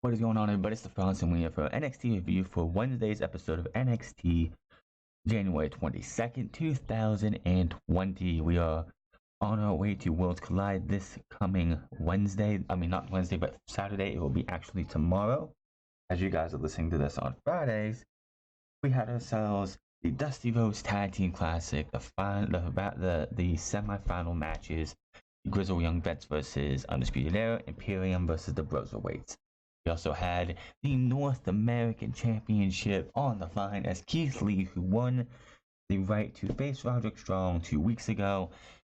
What is going on, everybody? It's the Franz, and we're here for NXT review for Wednesday's episode of NXT, January 22nd, 2020. We are on our way to Worlds Collide this coming Wednesday. I mean, not Wednesday, but Saturday. It will be actually tomorrow. As you guys are listening to this on Fridays, we had ourselves the Dusty Rhodes Tag Team Classic, the semi-final matches, Grizzled Young Vets versus Undisputed Era, Imperium versus the Broserweights. We also had the North American Championship on the line as Keith Lee, who won the right to face Roderick Strong 2 weeks ago,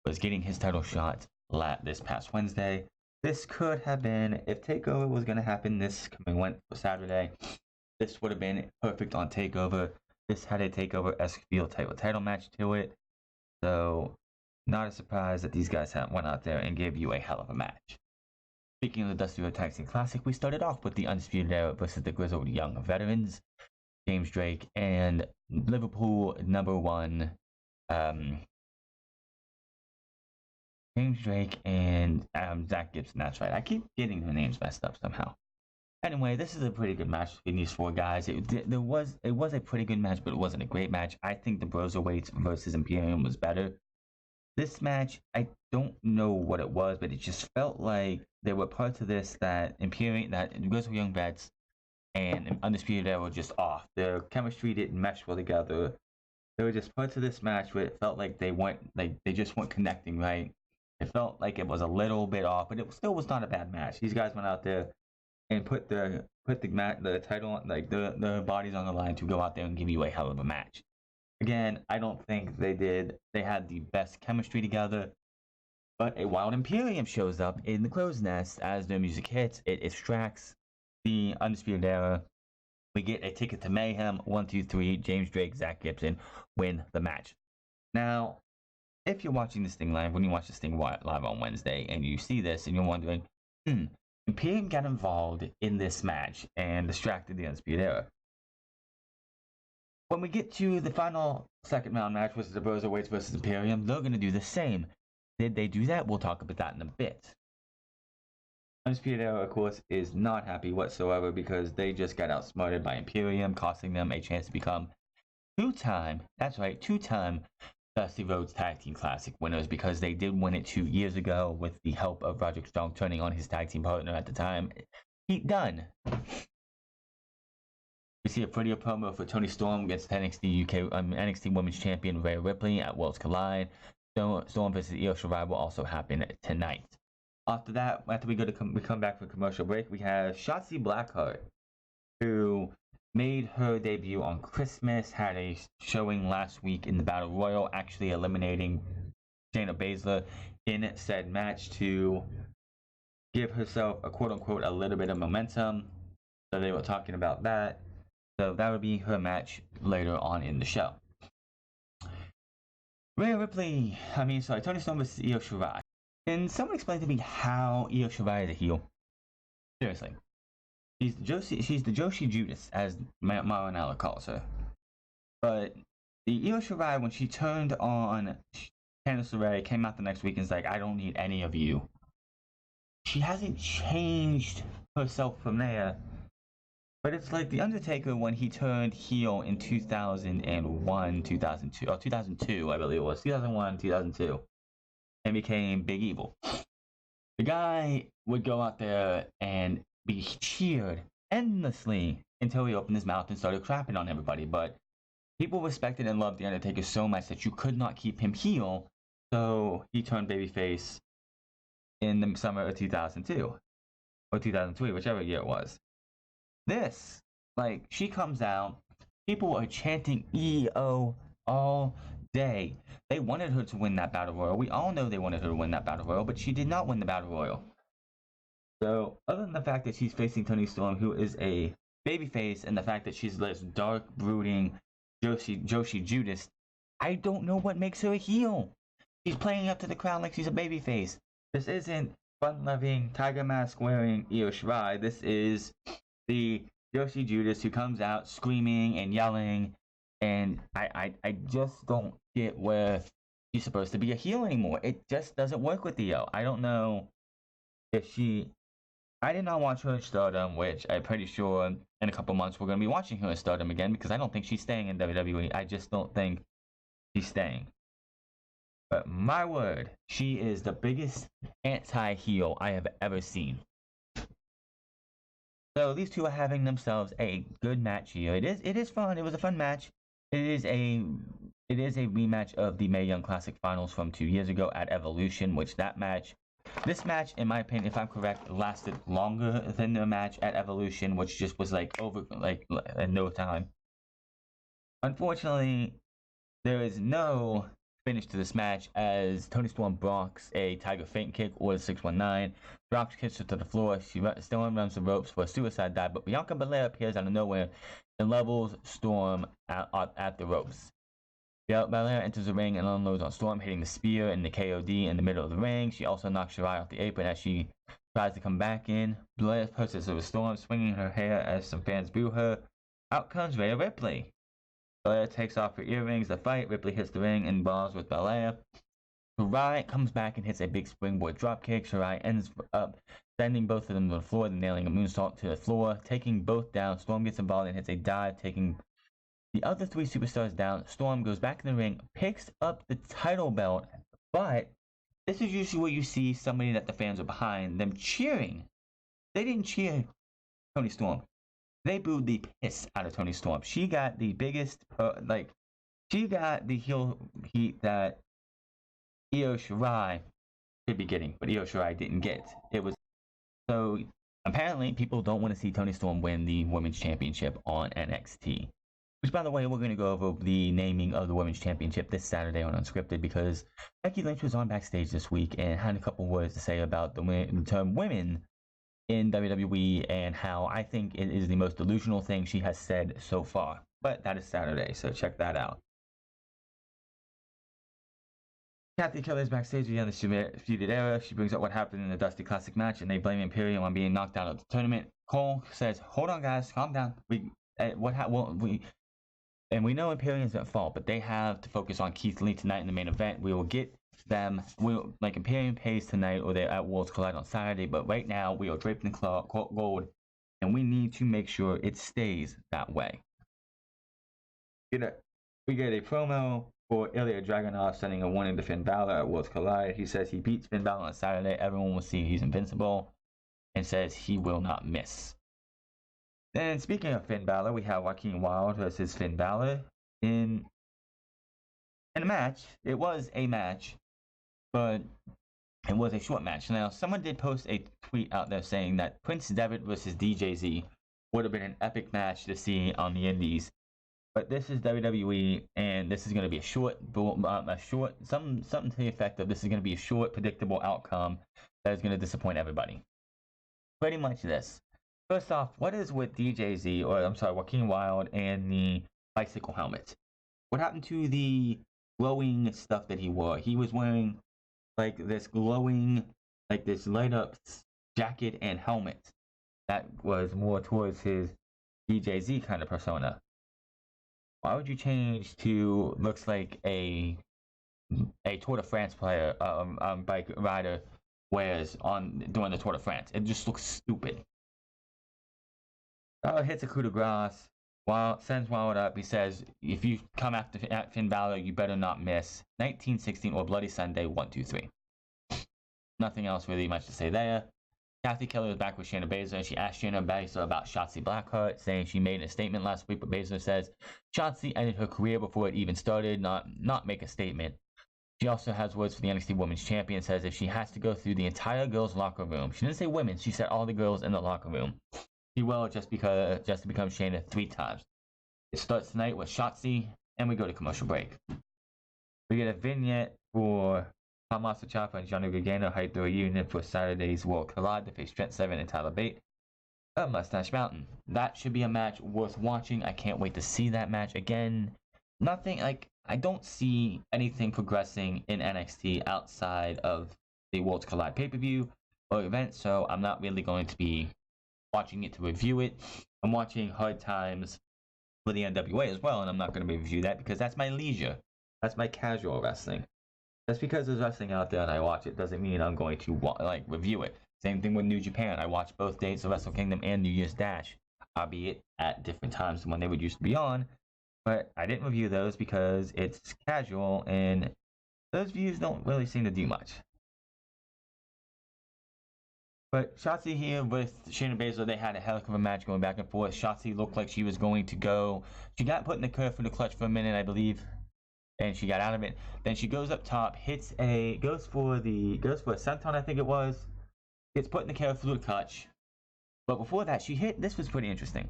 was getting his title shot this past Wednesday. This could have been, if TakeOver was going to happen this coming Saturday, this would have been perfect on TakeOver. This had a TakeOver-esque feel title match to it. So, not a surprise that these guys went out there and gave you a hell of a match. Speaking of the Dusty Rhodes Tag Team Classic, we started off with the Undisputed Era versus the Grizzled Young Veterans, James Drake and Liverpool #1, James Drake and Zach Gibson. That's right. I keep getting their names messed up somehow. Anyway, this is a pretty good match between these four guys. It was a pretty good match, but it wasn't a great match. I think the Broserweights versus Imperium was better. This match, I don't know what it was, but it just felt like there were parts of this that Grizzled Young Vets and Undisputed Era were just off. Their chemistry didn't mesh well together. There were just parts of this match where it felt like they just weren't connecting right. It felt like it was a little bit off, but it still was not a bad match. These guys went out there and put the title, like the bodies on the line to go out there and give you a hell of a match. Again, I don't think they did. They had the best chemistry together. But a Wild Imperium shows up in the crow's nest as their music hits. It extracts the Undisputed Era. We get a ticket to Mayhem. 1, 2, 3. James Drake, Zach Gibson win the match. Now, if you're watching this thing live, when you watch this thing live on Wednesday, and you see this and you're wondering, Imperium got involved in this match and distracted the Undisputed Era. When we get to the final second round match, which is the Broserweights versus Imperium, they're going to do the same. Did they do that? We'll talk about that in a bit. Undisputed Era, of course, is not happy whatsoever because they just got outsmarted by Imperium, costing them a chance to become two-time Dusty Rhodes Tag Team Classic winners, because they did win it 2 years ago with the help of Roderick Strong turning on his tag team partner at the time, Pete Dunne. We see a prettier promo for Toni Storm against NXT Women's Champion Rhea Ripley at Worlds Collide. Storm versus Io Shirai will also happen tonight. After that, after we come back from commercial break, we have Shotzi Blackheart, who made her debut on Christmas, had a showing last week in the Battle Royal, actually eliminating Shayna Baszler in said match to give herself a quote-unquote a little bit of momentum. So they were talking about that. So that would be her match later on in the show. Toni Storm versus Io Shirai. Can someone explain to me how Io Shirai is a heel? Seriously. She's the Joshi Judas, as Marinella calls her. But the Io Shirai, when she turned on Candice LeRae, came out the next week and was like, I don't need any of you. She hasn't changed herself from there. But it's like The Undertaker when he turned heel in 2001, 2002, I believe it was. 2001, 2002. And became Big Evil. The guy would go out there and be cheered endlessly until he opened his mouth and started crapping on everybody. But people respected and loved The Undertaker so much that you could not keep him heel. So he turned babyface in the summer of 2002. Or 2003, whichever year it was. This, she comes out, people are chanting EO all day. They wanted her to win that Battle Royal. We all know they wanted her to win that Battle Royal, but she did not win the Battle Royal. So, other than the fact that she's facing Toni Storm, who is a babyface, and the fact that she's this dark, brooding Joshi Judas, I don't know what makes her a heel. She's playing up to the crowd like she's a babyface. This isn't fun-loving, tiger mask wearing Io Shirai. This is the Joshi Judas who comes out screaming and yelling, and I just don't get where she's supposed to be a heel anymore. It just doesn't work with Io. I don't know if she I did not watch her in Stardom, which I'm pretty sure in a couple months we're going to be watching her in Stardom again because I don't think she's staying in WWE. I just don't think she's staying. But my word, she is the biggest anti-heel I have ever seen. So these two are having themselves a good match here. It is fun. It was a fun match. It is a rematch of the Mae Young Classic Finals from 2 years ago at Evolution, which this match, in my opinion, if I'm correct, lasted longer than the match at Evolution, which just was like over like in no time. Unfortunately, there is no finish to this match as Toni Storm blocks a Tiger Feint kick or the 619, drops kicks her to the floor. She still runs the ropes for a suicide dive, but Bianca Belair appears out of nowhere and levels Storm at the ropes. Belair enters the ring and unloads on Storm, hitting the spear and the KOD in the middle of the ring. She also knocks Shirai off the apron as she tries to come back in. Belair pushes over Storm, swinging her hair as some fans boo her. Out comes Rhea Ripley. Belair takes off her earrings. The fight, Ripley hits the ring and balls with Belair. Shirai comes back and hits a big springboard dropkick. Shirai ends up sending both of them to the floor, then nailing a moonsault to the floor, taking both down. Storm gets involved and hits a dive, taking the other three superstars down. Storm goes back in the ring, picks up the title belt, but this is usually where you see somebody that the fans are behind them cheering. They didn't cheer Toni Storm. They booed the piss out of Toni Storm. She got the biggest, she got the heel heat that Io Shirai should be getting, but Io Shirai didn't get. It was so apparently people don't want to see Toni Storm win the Women's Championship on NXT. Which, by the way, we're going to go over the naming of the Women's Championship this Saturday on Unscripted because Becky Lynch was on backstage this week and had a couple words to say about the term women in WWE and how I think it is the most delusional thing she has said so far. But that is Saturday, so check that out. Kathy Kelly is backstage again in the Feuded Era. She brings up what happened in the Dusty Classic match and they blame Imperium on being knocked out of the tournament. Cole says, "Hold on, guys, calm down. We know Imperium's at fault, but they have to focus on Keith Lee tonight in the main event. We will get them. Imperium pays tonight, or they're at Worlds Collide on Saturday. But right now, we are draped in gold, and we need to make sure it stays that way." We get a promo for Ilya Dragunov sending a warning to Finn Balor at Worlds Collide. He says he beats Finn Balor on Saturday. Everyone will see he's invincible, and says he will not miss. Then, speaking of Finn Balor, we have Joaquin Wilde versus Finn Balor in a match. It was a match, but it was a short match. Now, someone did post a tweet out there saying that Prince Devitt versus DJZ would have been an epic match to see on the Indies. But this is WWE, and this is going to be something to the effect of this is going to be a short, predictable outcome that is going to disappoint everybody. Pretty much this. First off, what is with Joaquin Wilde and the bicycle helmet? What happened to the glowing stuff that he wore? He was wearing like this glowing, like this light up jacket and helmet that was more towards his DJZ kind of persona. Why would you change to looks like a Tour de France player, bike rider wears during the Tour de France? It just looks stupid. Hits a coup de grace. Sends Wilde up. He says, "If you come at Finn Balor, you better not miss 1916 or Bloody Sunday 1, 2, 3." Nothing else really much to say there. Kathy Kelly was back with Shayna Baszler, and she asked Shayna Baszler about Shotzi Blackheart, saying she made a statement last week, but Baszler says Shotzi ended her career before it even started, not make a statement. She also has words for the NXT Women's Champion, says if she has to go through the entire girls' locker room, she didn't say women, she said all the girls in the locker room, she will just to become Shayna 3 times. It starts tonight with Shotzi, and we go to commercial break. We get a vignette for Tommaso Ciampa and Johnny Gargano hype the reunion for Saturday's World Collide to face Trent Seven and Tyler Bate at Mustache Mountain. That should be a match worth watching. I can't wait to see that match again. I don't see anything progressing in NXT outside of the Worlds Collide pay-per-view or event, so I'm not really going to be watching it to review it. I'm watching Hard Times for the NWA as well, and I'm not going to review that because that's my leisure. That's my casual wrestling. Just because there's wrestling out there and I watch it doesn't mean I'm going to review it. Same thing with New Japan. I watched both days of Wrestle Kingdom and New Year's Dash, albeit at different times when they would used to be on. But I didn't review those because it's casual and those views don't really seem to do much. But Shotzi here with Shayna Baszler, they had a heck of a match going back and forth. Shotzi looked like she was going to go. She got put in the curve for the clutch for a minute, I believe, and she got out of it. Then she goes up top, goes for a senton, I think it was. Gets put in the curve for the clutch. But before that, this was pretty interesting.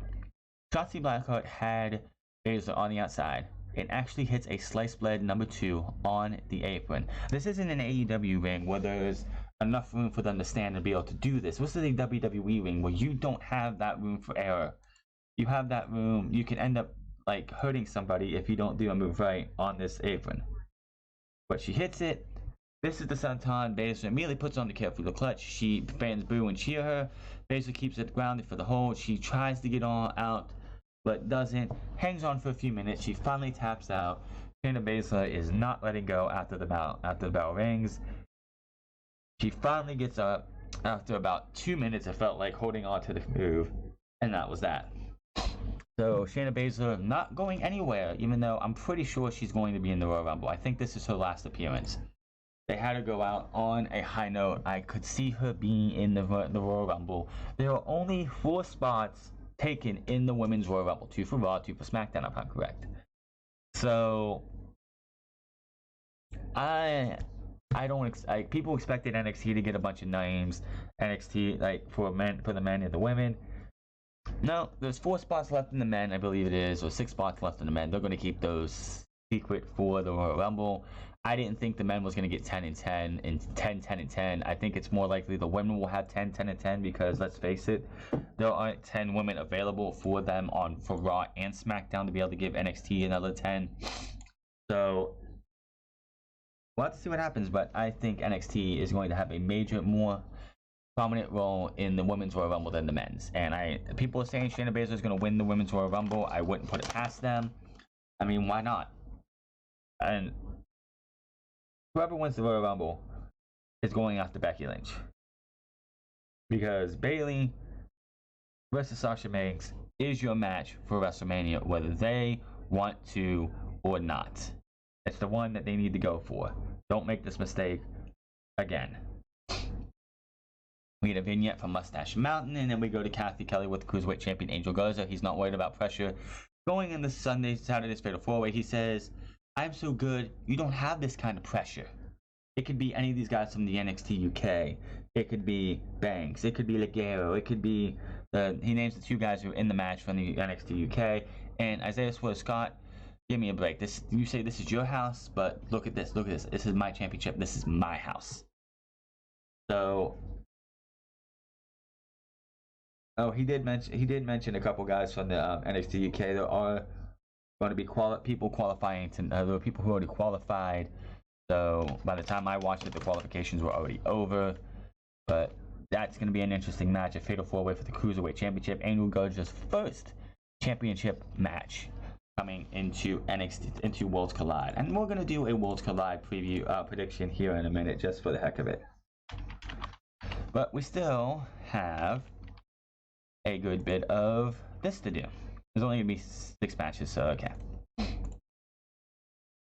Shotzi Blackheart had Baszler on the outside and actually hits a sliced bread number 2 on the apron. This isn't an AEW ring where there's enough room for them to stand and be able to do this. This is a WWE ring where you don't have that room for error. You have that room, you can end up like hurting somebody if you don't do a move right on this apron. But she hits it. This is the senton. Baszler immediately puts on the careful clutch. She fans boo and cheer her. Baszler keeps it grounded for the hold. She tries to get out, but doesn't. Hangs on for a few minutes. She finally taps out. Shayna Baszler is not letting go after the bell rings. She finally gets up after about 2 minutes, it felt like, holding on to the move, and that was that. So Shayna Baszler not going anywhere, even though I'm pretty sure she's going to be in the Royal Rumble. I think this is her last appearance. They had to go out on a high note. I could see her being in the Royal Rumble. There are only 4 spots taken in the Women's Royal Rumble. 2 for Raw, 2 for SmackDown, if I'm correct. So I don't people expected NXT to get a bunch of names. NXT for the men and the women. No, there's 4 spots left in the men, I believe it is, or 6 spots left in the men. They're going to keep those secret for the Royal Rumble. I didn't think the men was going to get 10 and 10 and 10, 10 and 10. I think it's more likely the women will have 10, 10 and 10 because let's face it, there aren't 10 women available for them for Raw and SmackDown to be able to give NXT another 10. So we'll have to see what happens, but I think NXT is going to have a more prominent role in the Women's Royal Rumble than the men's. And people are saying Shayna Baszler is going to win the Women's Royal Rumble. I wouldn't put it past them. I mean, why not? And whoever wins the Royal Rumble is going after Becky Lynch. Because Bayley versus Sasha Banks is your match for WrestleMania, whether they want to or not. It's the one that they need to go for. Don't make this mistake again. We get a vignette from Mustache Mountain, and then we go to Kathy Kelly with the Cruiserweight Champion Angel Garza. He's not worried about pressure. Going in the Saturday's Fatal 4-Way, he says, I'm so good, you don't have this kind of pressure. It could be any of these guys from the NXT UK. It could be Banks. It could be Ligero. It could be, he names the 2 guys who are in the match from the NXT UK. And Isaiah Scott, give me a break. You say this is your house, but look at this. Look at this. This is my championship. This is my house. So, he did mention a couple guys from the NXT UK. There are going to be people qualifying. There are people who already qualified. So by the time I watched it, the qualifications were already over. But that's going to be an interesting match. A fatal 4-way for the Cruiserweight Championship. Angel Garza's first championship match coming into NXT, into Worlds Collide. And we're going to do a Worlds Collide preview prediction here in a minute, just for the heck of it. But we still have a good bit of this to do. There's only going to be 6 matches, so okay.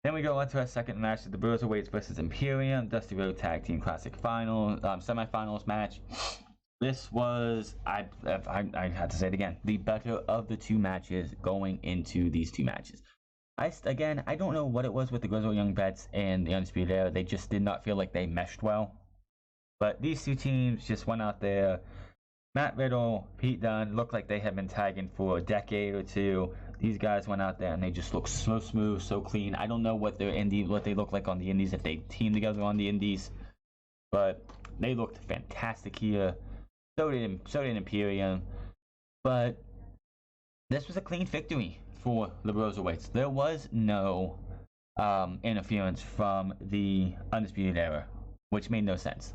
Then we go on to our second match, the Bruiserweights versus Imperium, Dusty Rhodes Tag Team Classic semifinals match. This was, I had to say it again, the better of the 2 matches going into these 2 matches. I don't know what it was with the Grizzled Young Vets and the Undisputed Era. They just did not feel like they meshed well. But these 2 teams just went out there. Matt Riddle, Pete Dunne looked like they had been tagging for a decade or 2. These guys went out there and they just looked so smooth, so clean. I don't know what they look like on the indies, if they team together on the indies, but they looked fantastic here. So did Imperium. But this was a clean victory for the Bruiserweights. There was no interference from the Undisputed Era, which made no sense.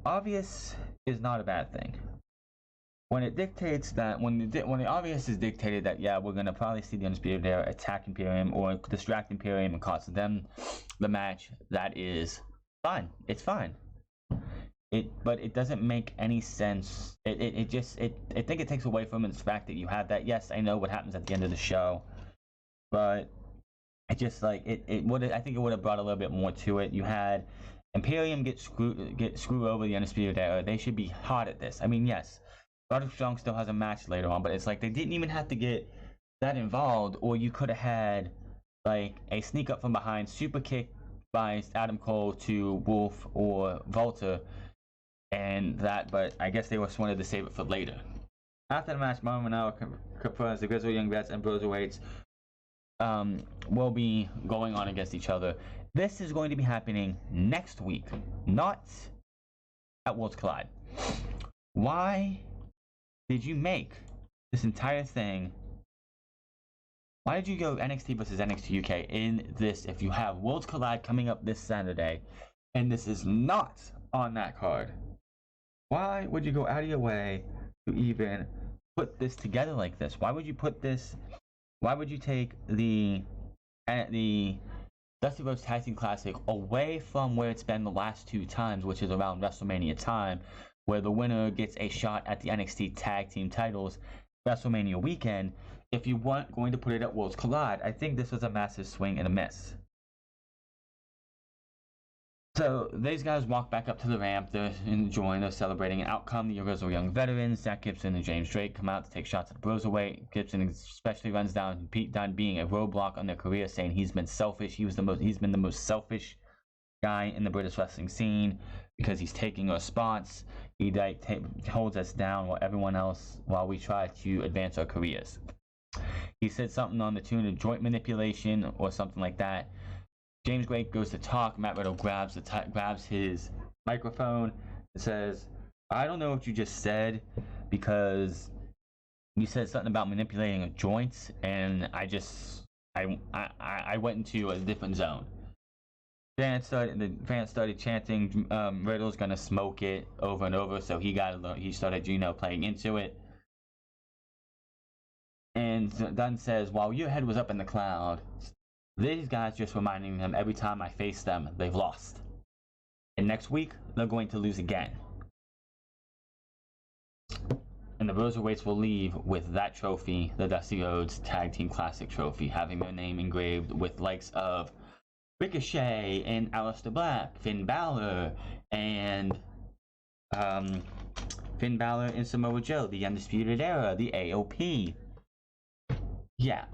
Obvious is not a bad thing. When it dictates that, when the obvious is dictated that, yeah, we're gonna probably see the Undisputed Era attack Imperium or distract Imperium and cost them the match, that is fine. It's fine. But it doesn't make any sense. I think it takes away from the fact that you have that. Yes, I know what happens at the end of the show, but it just like it would. I think it would have brought a little bit more to it. You had Imperium get screwed over the Undisputed Era. They should be hot at this. I mean, yes, Roderick Strong still has a match later on, but it's like they didn't even have to get that involved, or you could have had like a sneak up from behind super kick by Adam Cole to Wolf or Volta, and that. But I guess they just wanted to save it for later. After the match, Mauro Ranallo confirms the Grizzled Young Vets and Broserweights will be going on against each other. This is going to be happening next week, not at Worlds Collide. Why did you make this entire thing? Why did you go NXT versus NXT UK in this if you have Worlds Collide coming up this Saturday and this is not on that card? Why would you go out of your way to even put this together like this? Why would you put this? Why would you take the Dusty Rhodes Tag Team Classic away from where it's been the last two times, which is around WrestleMania time, where the winner gets a shot at the NXT Tag Team titles WrestleMania weekend? If you weren't going to put it at Worlds Collide, I think this was a massive swing and a miss. So these guys walk back up to the ramp. They're enjoying, they're celebrating. Out come the Grizzled Young Veterans. Zach Gibson and James Drake come out to take shots at the Broserweight. Gibson especially runs down Pete Dunne being a roadblock on their career, saying he's been selfish. He's been the most selfish guy in the British wrestling scene because he's taking our spots. He holds us down while we try to advance our careers. He said something on the tune of joint manipulation or something like that. James Drake goes to talk. Matt Riddle grabs his microphone and says, "I don't know what you just said because you said something about manipulating joints, and I went into a different zone." The fans started chanting, "Riddle's gonna smoke it" over and over. So he started playing into it. And Dunn says, "While your head was up in the cloud, these guys just reminding them every time I face them, they've lost. And next week, they're going to lose again." And the Broserweights will leave with that trophy, the Dusty Rhodes Tag Team Classic trophy, having their name engraved with likes of Ricochet and Aleister Black, Finn Balor, and Samoa Joe, the Undisputed Era, the AOP. Yeah.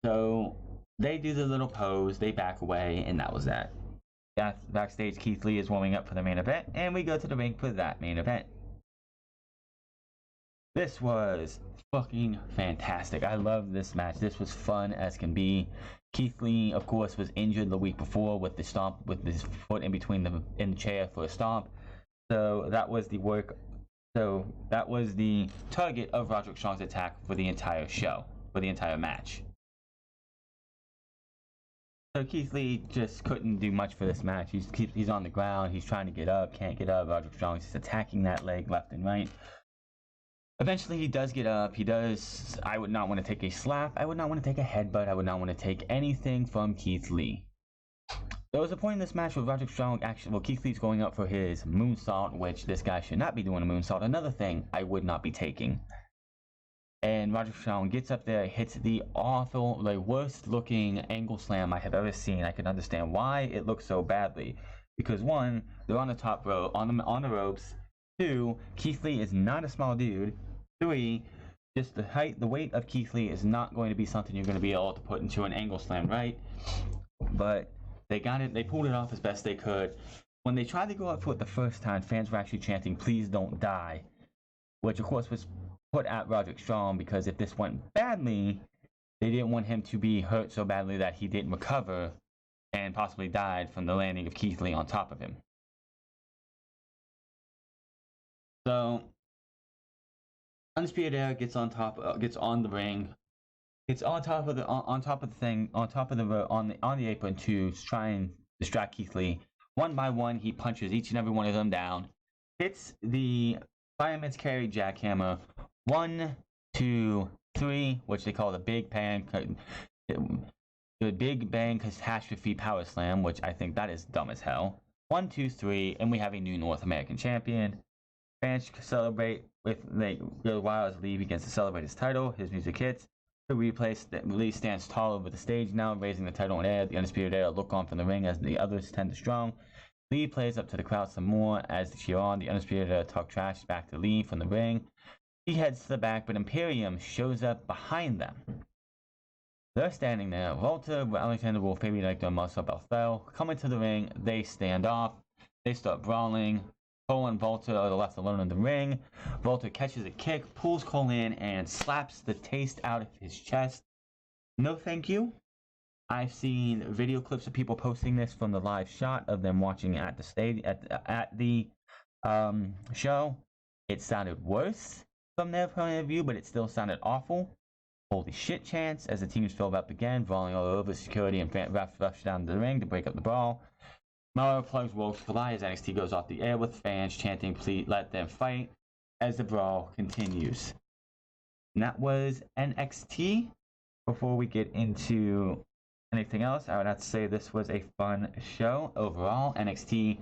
So they do the little pose, they back away, and that was that. Backstage, Keith Lee is warming up for the main event, and we go to the ring for that main event. This was fucking fantastic. I love this match. This was fun as can be. Keith Lee, of course, was injured the week before with the stomp, with his foot in the chair for a stomp. So that was the target of Roderick Strong's attack for the entire show, for the entire match. So Keith Lee just couldn't do much for this match. He's on the ground. He's trying to get up, can't get up. Roderick Strong's just attacking that leg left and right. Eventually, he does get up. I would not want to take a slap. I would not want to take a headbutt. I would not want to take anything from Keith Lee. There was a point in this match where Roderick Strong Keith Lee's going up for his moonsault, which this guy should not be doing a moonsault. Another thing I would not be taking. And Roderick Strong gets up there, hits the worst looking angle slam I have ever seen. I can understand why it looks so badly. Because one, they're on the top row, on the ropes. Two, Keith Lee is not a small dude. Three, just the weight of Keith Lee is not going to be something you're going to be able to put into an angle slam, right? But they got it, they pulled it off as best they could. When they tried to go up for it the first time, fans were actually chanting, "Please don't die," which of course was put at Roderick Strong because if this went badly, they didn't want him to be hurt so badly that he didn't recover and possibly died from the landing of Keith Lee on top of him. So Undisputed Era gets on the ring, gets on top of the apron to try and distract Keith Lee. One by one, he punches each and every one of them down, hits the fireman's carry jackhammer. 1, 2, 3, which they call the Big Bang catastrophe power slam, which I think that is dumb as hell. 1, 2, 3, and we have a new North American champion. Fans celebrate with go wild as Lee begins to celebrate his title. His music hits. The replay, Lee stands tall over the stage now, raising the title in air. The Undisputed Era look on from the ring as the others tend to strong. Lee plays up to the crowd some more as they cheer on. The Undisputed Era talk trash back to Lee from the ring. He heads to the back, but Imperium shows up behind them. They're standing there. Walter, Alexander Wolf, Baby Nectar, and Marcel Belfell come into the ring. They stand off. They start brawling. Cole and Walter are left alone in the ring. Walter catches a kick, pulls Cole in, and slaps the taste out of his chest. No thank you. I've seen video clips of people posting this from the live shot of them watching at the stage at the show. It sounded worse from their point of view, but it still sounded awful. Holy shit chants as the teams filled up again, brawling all over. Security and refs rush down the ring to break up the brawl. Mara plugs Worlds Collide as NXT goes off the air with fans chanting, "Please let them fight," as the brawl continues. And that was NXT. Before we get into anything else, I would have to say this was a fun show overall. NXT,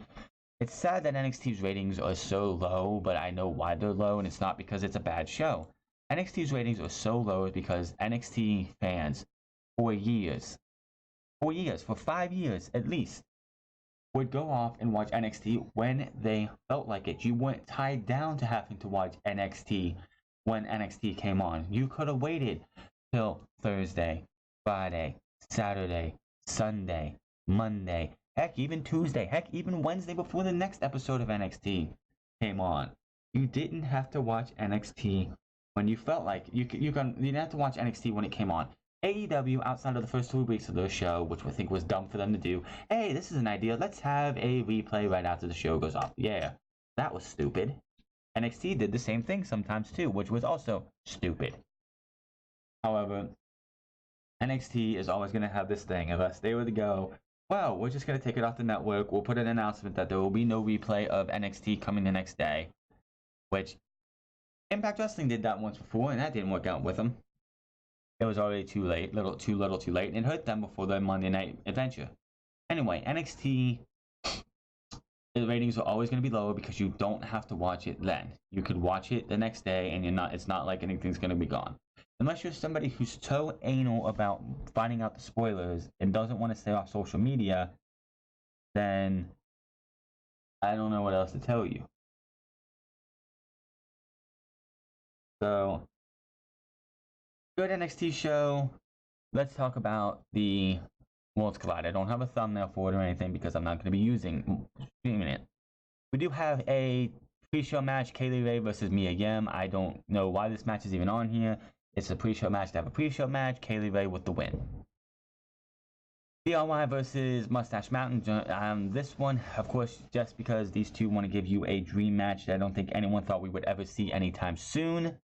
it's sad that NXT's ratings are so low, but I know why they're low, and it's not because it's a bad show. NXT's ratings are so low because NXT fans, for 5 years at least, would go off and watch NXT when they felt like it. You weren't tied down to having to watch NXT when NXT came on. You could have waited till Thursday, Friday, Saturday, Sunday, Monday, heck, even Tuesday, heck, even Wednesday before the next episode of NXT came on. You didn't have to watch NXT when you felt like you didn't have to watch NXT when it came on. AEW, outside of the first 2 weeks of the show, which I think was dumb for them to do, hey, this is an idea, let's have a replay right after the show goes off. Yeah, that was stupid. NXT did the same thing sometimes too, which was also stupid. However, NXT is always going to have this thing, unless they were to go, well, we're just going to take it off the network, we'll put an announcement that there will be no replay of NXT coming the next day, which Impact Wrestling did that once before, and that didn't work out with them. It was already too late, too little too late, and it hurt them before their Monday Night Adventure. Anyway, NXT, the ratings are always going to be lower because you don't have to watch it then. You could watch it the next day, and it's not like anything's going to be gone. Unless you're somebody who's so anal about finding out the spoilers and doesn't want to stay off social media, then I don't know what else to tell you. So, good NXT show. Let's talk about the Worlds Collide. I don't have a thumbnail for it or anything because I'm not going to be streaming it. We do have a pre-show match, Kaylee Ray versus Mia Yim. I don't know why this match is even on here. It's a pre-show match to have a pre-show match. Kaylee Ray with the win. DIY versus Mustache Mountain. This one, of course, just because these two want to give you a dream match that I don't think anyone thought we would ever see anytime soon.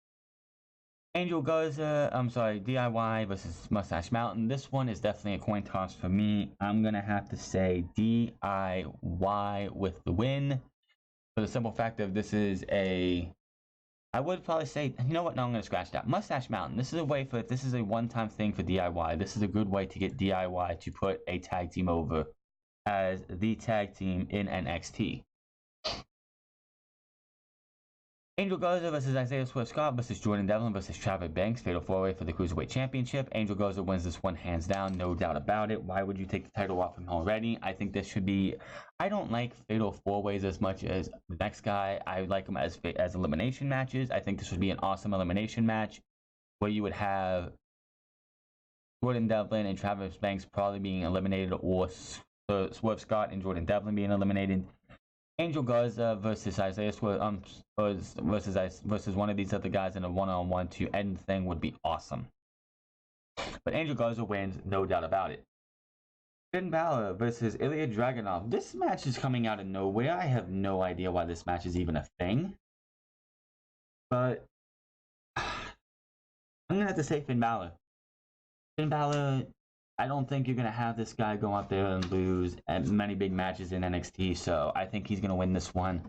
Angel Garza, DIY versus Mustache Mountain. This one is definitely a coin toss for me. I'm going to have to say DIY with the win. For the simple fact of this is I would probably say, you know what, no, I'm going to scratch that. Mustache Mountain. This is a one-time thing for DIY. This is a good way to get DIY to put a tag team over as the tag team in NXT. Angel Garza versus Isaiah Swerve Scott versus Jordan Devlin versus Travis Banks. Fatal 4-way for the Cruiserweight Championship. Angel Garza wins this one hands down, no doubt about it. Why would you take the title off him already? I think this should be... I don't like Fatal 4-ways as much as the next guy. I like them as elimination matches. I think this would be an awesome elimination match where you would have Jordan Devlin and Travis Banks probably being eliminated, or Swerve Scott and Jordan Devlin being eliminated. Angel Garza versus Isaiah Swerve, versus one of these other guys in a one-on-one to end the thing would be awesome. But Angel Garza wins, no doubt about it. Finn Balor versus Ilya Dragunov. This match is coming out of nowhere. I have no idea why this match is even a thing. But I'm going to have to say Finn Balor. Finn Balor, I don't think you're going to have this guy go out there and lose at many big matches in NXT, so I think he's going to win this one.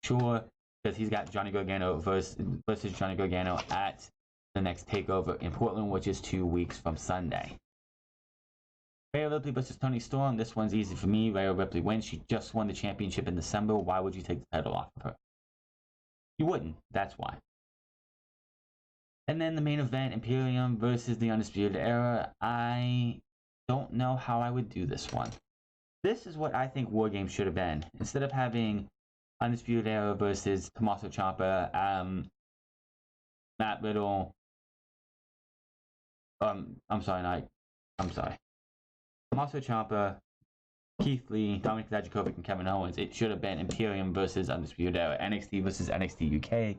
Sure, because he's got Johnny Gargano versus Johnny Gargano at the next TakeOver in Portland, which is 2 weeks from Sunday. Rhea Ripley versus Toni Storm. This one's easy for me. Rhea Ripley wins. She just won the championship in December. Why would you take the title off of her? You wouldn't. That's why. And then the main event, Imperium versus the Undisputed Era. I don't know how I would do this one. This is what I think War Games should have been. Instead of having Undisputed Era versus Tommaso Ciampa, Matt Riddle. I'm sorry. Tommaso Ciampa, Keith Lee, Dominic Dijakovic, and Kevin Owens. It should have been Imperium versus Undisputed Era, NXT versus NXT UK.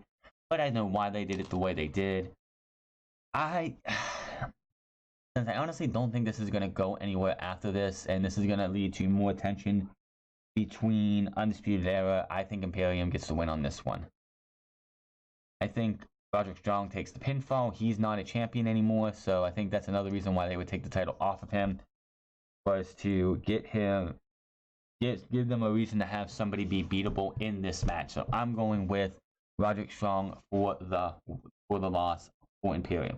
But I know why they did it the way they did. Since I honestly don't think this is going to go anywhere after this, and this is going to lead to more tension between Undisputed Era, I think Imperium gets the win on this one. I think Roderick Strong takes the pinfall. He's not a champion anymore, so I think that's another reason why they would take the title off of him, was to give them a reason to have somebody be beatable in this match. So I'm going with Roderick Strong for the loss for Imperium.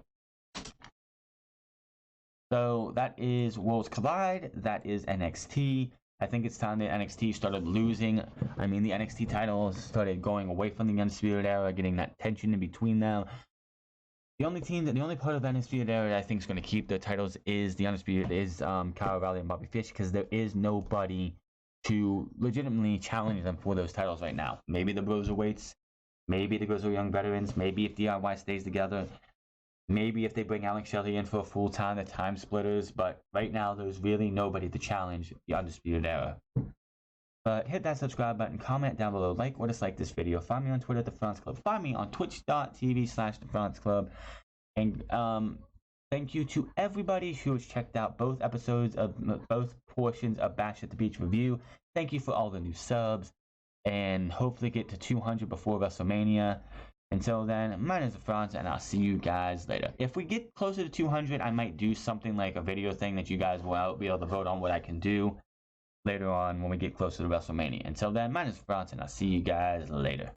So that is Worlds Collide. That is NXT. I think it's time that NXT started losing. I mean, the NXT titles started going away from the Undisputed Era, getting that tension in between them. The only part of the Undisputed Era that I think is going to keep the titles is the Undisputed, Kyle O'Reilly and Bobby Fish, because there is nobody to legitimately challenge them for those titles right now. Maybe the Broserweights, maybe the Grizzled Young Veterans, maybe if DIY stays together, maybe if they bring Alex Shelley in for a full time, the Time Splitters, but right now there's really nobody to challenge the Undisputed Era. But hit that subscribe button, comment down below, like or dislike this video. Find me on Twitter at The France Club. Find me on twitch.tv/The France Club. And thank you to everybody who has checked out both portions of Bash at the Beach review. Thank you for all the new subs, and hopefully get to 200 before WrestleMania. Until then, my name is France, and I'll see you guys later. If we get closer to 200, I might do something like a video thing that you guys will be able to vote on what I can do later on when we get closer to WrestleMania. Until then, my name is France, and I'll see you guys later.